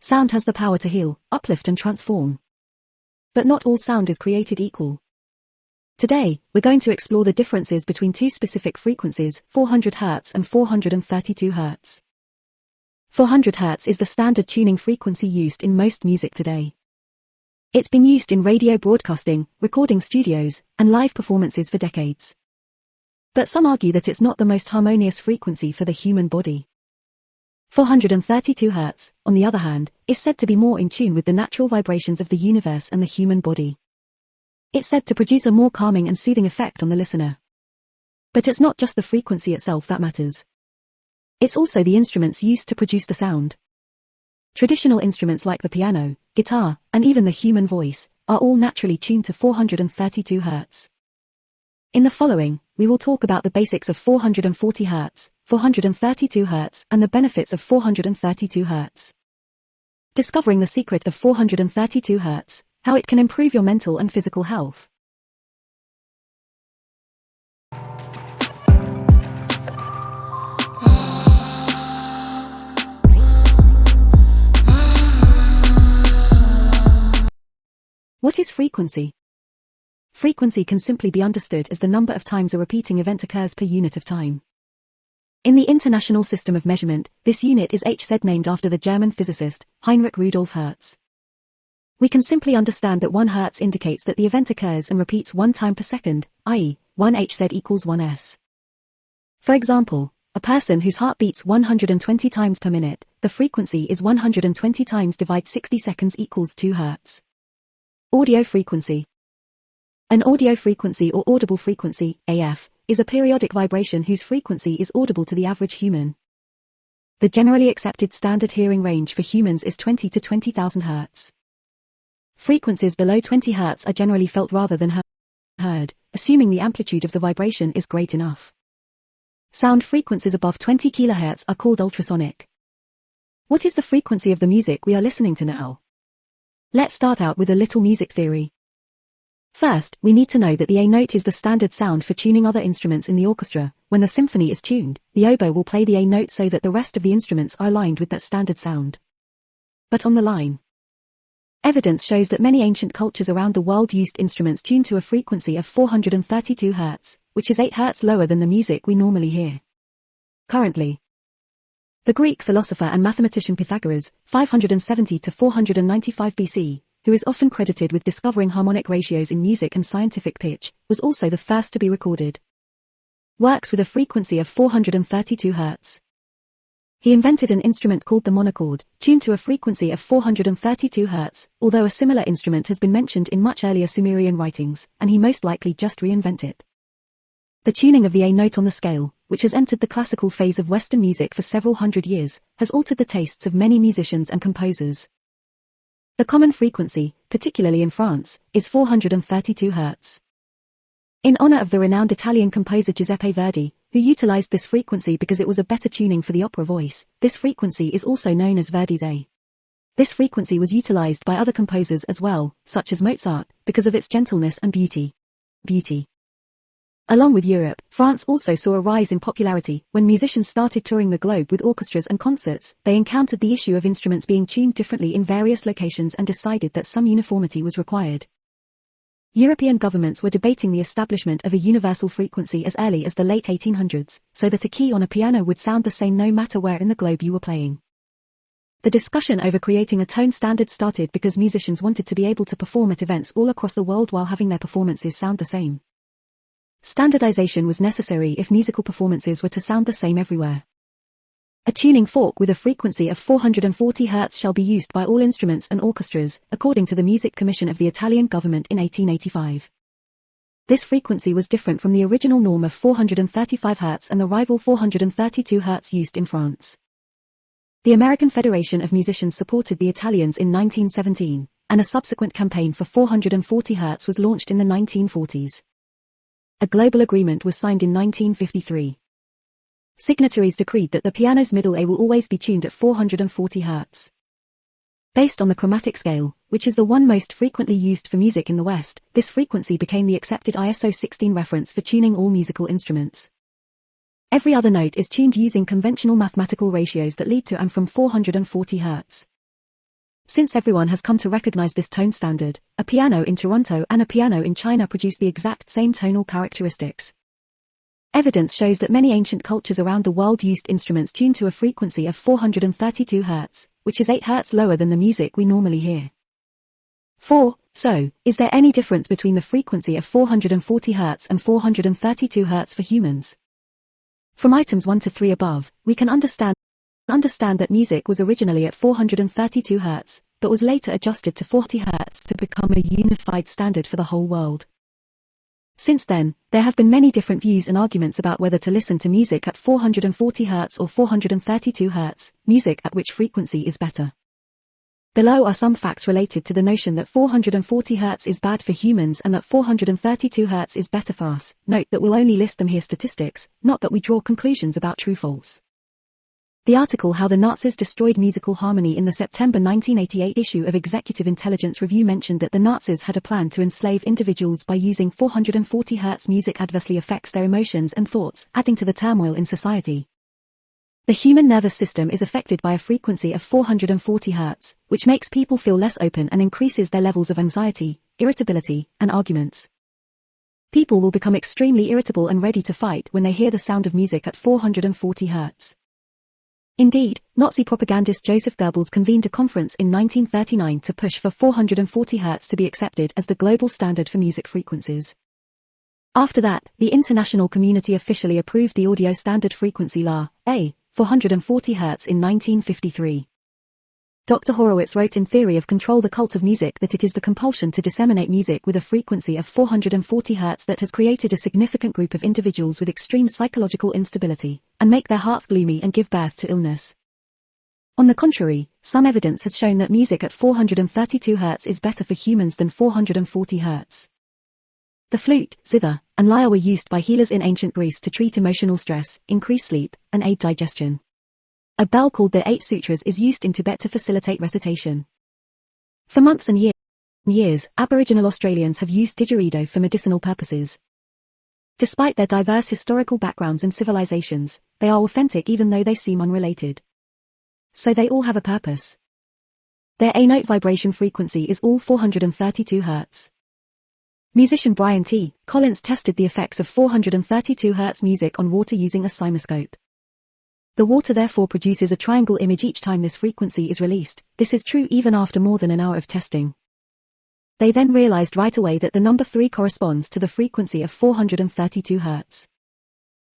Sound has the power to heal, uplift and transform. But not all sound is created equal. Today, we're going to explore the differences between two specific frequencies, 400 Hz and 432 Hz. 400 Hz is the standard tuning frequency used in most music today. It's been used in radio broadcasting, recording studios, and live performances for decades. But some argue that it's not the most harmonious frequency for the human body. 432 Hz, on the other hand, is said to be more in tune with the natural vibrations of the universe and the human body. It's said to produce a more calming and soothing effect on the listener. But it's not just the frequency itself that matters. It's also the instruments used to produce the sound. Traditional instruments like the piano, guitar, and even the human voice, are all naturally tuned to 432 Hz. In the following, we will talk about the basics of 440 Hz, 432 Hz, and the benefits of 432 Hz. Discovering the secret of 432 Hz, how it can improve your mental and physical health. What is frequency? Frequency can simply be understood as the number of times a repeating event occurs per unit of time. In the International System of Measurement, this unit is Hz, named after the German physicist, Heinrich Rudolf Hertz. We can simply understand that 1 Hz indicates that the event occurs and repeats 1 time per second, i.e., 1 Hz equals 1 s. For example, a person whose heart beats 120 times per minute, the frequency is 120 times divide 60 seconds equals 2 Hz. Audio frequency. An audio frequency or audible frequency, AF, is a periodic vibration whose frequency is audible to the average human. The generally accepted standard hearing range for humans is 20 to 20,000 Hz. Frequencies below 20 Hz are generally felt rather than heard, assuming the amplitude of the vibration is great enough. Sound frequencies above 20 kHz are called ultrasonic. What is the frequency of the music we are listening to now? Let's start out with a little music theory. First, we need to know that the A note is the standard sound for tuning other instruments in the orchestra. When the symphony is tuned, the oboe will play the A note so that the rest of the instruments are aligned with that standard sound. But on the line, evidence shows that many ancient cultures around the world used instruments tuned to a frequency of 432 Hz, which is 8 Hz lower than the music we normally hear. Currently, the Greek philosopher and mathematician Pythagoras, 570 to 495 BC, who is often credited with discovering harmonic ratios in music and scientific pitch, was also the first to be recorded. Works with a frequency of 432 Hz. He invented an instrument called the monochord, tuned to a frequency of 432 Hz, although a similar instrument has been mentioned in much earlier Sumerian writings, and he most likely just reinvented it. The tuning of the A note on the scale, which has entered the classical phase of Western music for several hundred years, has altered the tastes of many musicians and composers. The common frequency, particularly in France, is 432 Hz. In honor of the renowned Italian composer Giuseppe Verdi, who utilized this frequency because it was a better tuning for the opera voice, this frequency is also known as Verdi's A. This frequency was utilized by other composers as well, such as Mozart, because of its gentleness and beauty. Along with Europe, France also saw a rise in popularity. When musicians started touring the globe with orchestras and concerts, they encountered the issue of instruments being tuned differently in various locations and decided that some uniformity was required. European governments were debating the establishment of a universal frequency as early as the late 1800s, so that a key on a piano would sound the same no matter where in the globe you were playing. The discussion over creating a tone standard started because musicians wanted to be able to perform at events all across the world while having their performances sound the same. Standardization was necessary if musical performances were to sound the same everywhere. A tuning fork with a frequency of 440 Hz shall be used by all instruments and orchestras, according to the Music Commission of the Italian government in 1885. This frequency was different from the original norm of 435 Hz and the rival 432 Hz used in France. The American Federation of Musicians supported the Italians in 1917, and a subsequent campaign for 440 Hz was launched in the 1940s. A global agreement was signed in 1953. Signatories decreed that the piano's middle A will always be tuned at 440 Hz. Based on the chromatic scale, which is the one most frequently used for music in the West, this frequency became the accepted ISO 16 reference for tuning all musical instruments. Every other note is tuned using conventional mathematical ratios that lead to and from 440 Hz. Since everyone has come to recognize this tone standard, a piano in Toronto and a piano in China produce the exact same tonal characteristics. Evidence shows that many ancient cultures around the world used instruments tuned to a frequency of 432 Hz, which is 8 Hz lower than the music we normally hear. 4. So, is there any difference between the frequency of 440 Hz and 432 Hz for humans? From items 1 to 3 above, we can understand that music was originally at 432 Hz, but was later adjusted to 40 Hz to become a unified standard for the whole world. Since then, there have been many different views and arguments about whether to listen to music at 440 Hz or 432 Hz, music at which frequency is better. Below are some facts related to the notion that 440 Hz is bad for humans and that 432 Hz is better for us. Note that we'll only list them here statistics, not that we draw conclusions about true-false. The article How the Nazis Destroyed Musical Harmony in the September 1988 issue of Executive Intelligence Review mentioned that the Nazis had a plan to enslave individuals by using 440 Hz music adversely affects their emotions and thoughts, adding to the turmoil in society. The human nervous system is affected by a frequency of 440 Hz, which makes people feel less open and increases their levels of anxiety, irritability, and arguments. People will become extremely irritable and ready to fight when they hear the sound of music at 440 Hz. Indeed, Nazi propagandist Joseph Goebbels convened a conference in 1939 to push for 440 Hz to be accepted as the global standard for music frequencies. After that, the international community officially approved the audio standard frequency La, A, 440 Hz in 1953. Dr. Horowitz wrote in Theory of Control the Cult of Music that it is the compulsion to disseminate music with a frequency of 440 Hz that has created a significant group of individuals with extreme psychological instability, and make their hearts gloomy and give birth to illness. On the contrary, some evidence has shown that music at 432 Hz is better for humans than 440 Hz. The flute, zither, and lyre were used by healers in ancient Greece to treat emotional stress, increase sleep, and aid digestion. A bell called the 8 Sutras is used in Tibet to facilitate recitation. For months and years, Aboriginal Australians have used didgeridoo for medicinal purposes. Despite their diverse historical backgrounds and civilizations, they are authentic even though they seem unrelated. So they all have a purpose. Their A-note vibration frequency is all 432 Hz. Musician Brian T. Collins tested the effects of 432 Hz music on water using a cymoscope. The water therefore produces a triangle image each time this frequency is released. This is true even after more than an hour of testing. They then realized right away that the number 3 corresponds to the frequency of 432 Hz.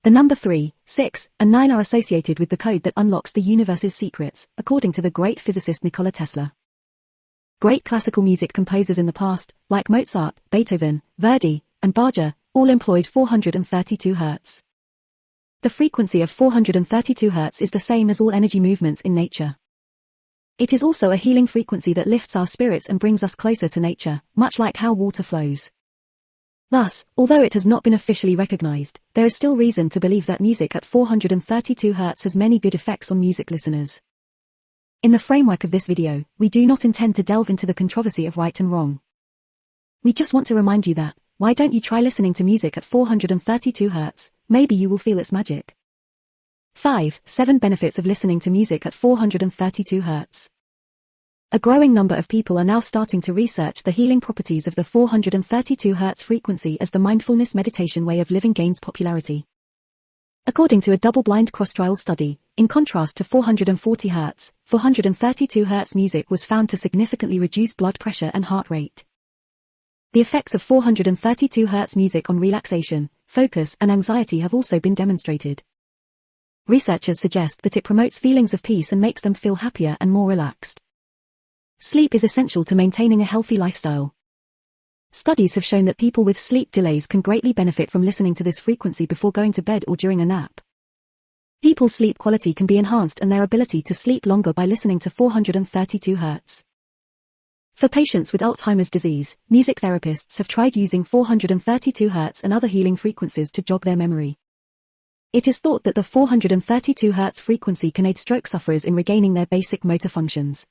The number 3, 6, and 9 are associated with the code that unlocks the universe's secrets, according to the great physicist Nikola Tesla. Great classical music composers in the past, like Mozart, Beethoven, Verdi, and Bach, all employed 432 Hz. The frequency of 432 Hz is the same as all energy movements in nature. It is also a healing frequency that lifts our spirits and brings us closer to nature, much like how water flows. Thus, although it has not been officially recognized, there is still reason to believe that music at 432 Hz has many good effects on music listeners. In the framework of this video, we do not intend to delve into the controversy of right and wrong. We just want to remind you that, why don't you try listening to music at 432 Hz, maybe you will feel its magic. 5. 7 benefits of listening to music at 432 Hz. A growing number of people are now starting to research the healing properties of the 432 Hz frequency as the mindfulness meditation way of living gains popularity. According to a double-blind cross-trial study, in contrast to 440 Hz, 432 Hz music was found to significantly reduce blood pressure and heart rate. The effects of 432 Hz music on relaxation, focus, and anxiety have also been demonstrated. Researchers suggest that it promotes feelings of peace and makes them feel happier and more relaxed. Sleep is essential to maintaining a healthy lifestyle. Studies have shown that people with sleep delays can greatly benefit from listening to this frequency before going to bed or during a nap. People's sleep quality can be enhanced and their ability to sleep longer by listening to 432 Hz. For patients with Alzheimer's disease, music therapists have tried using 432 Hz and other healing frequencies to jog their memory. It is thought that the 432 Hz frequency can aid stroke sufferers in regaining their basic motor functions.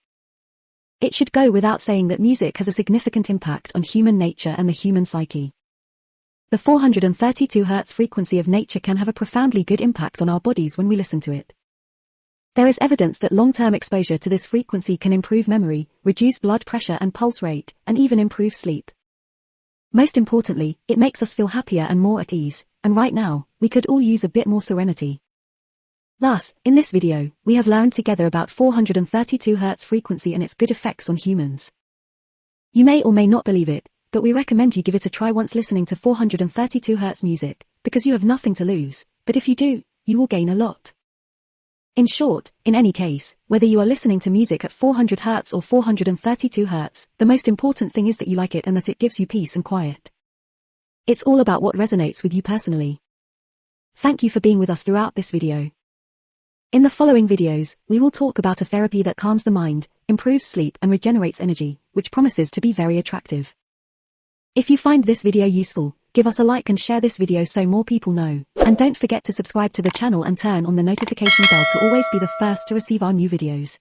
It should go without saying that music has a significant impact on human nature and the human psyche. The 432 Hz frequency of nature can have a profoundly good impact on our bodies when we listen to it. There is evidence that long-term exposure to this frequency can improve memory, reduce blood pressure and pulse rate, and even improve sleep. Most importantly, it makes us feel happier and more at ease, and right now, we could all use a bit more serenity. Thus, in this video, we have learned together about 432 Hz frequency and its good effects on humans. You may or may not believe it, but we recommend you give it a try once listening to 432 Hz music, because you have nothing to lose, but if you do, you will gain a lot. In short, in any case, whether you are listening to music at 400 Hz or 432 Hz, the most important thing is that you like it and that it gives you peace and quiet. It's all about what resonates with you personally. Thank you for being with us throughout this video. In the following videos, we will talk about a therapy that calms the mind, improves sleep and regenerates energy, which promises to be very attractive. If you find this video useful, give us a like and share this video so more people know. And don't forget to subscribe to the channel and turn on the notification bell to always be the first to receive our new videos.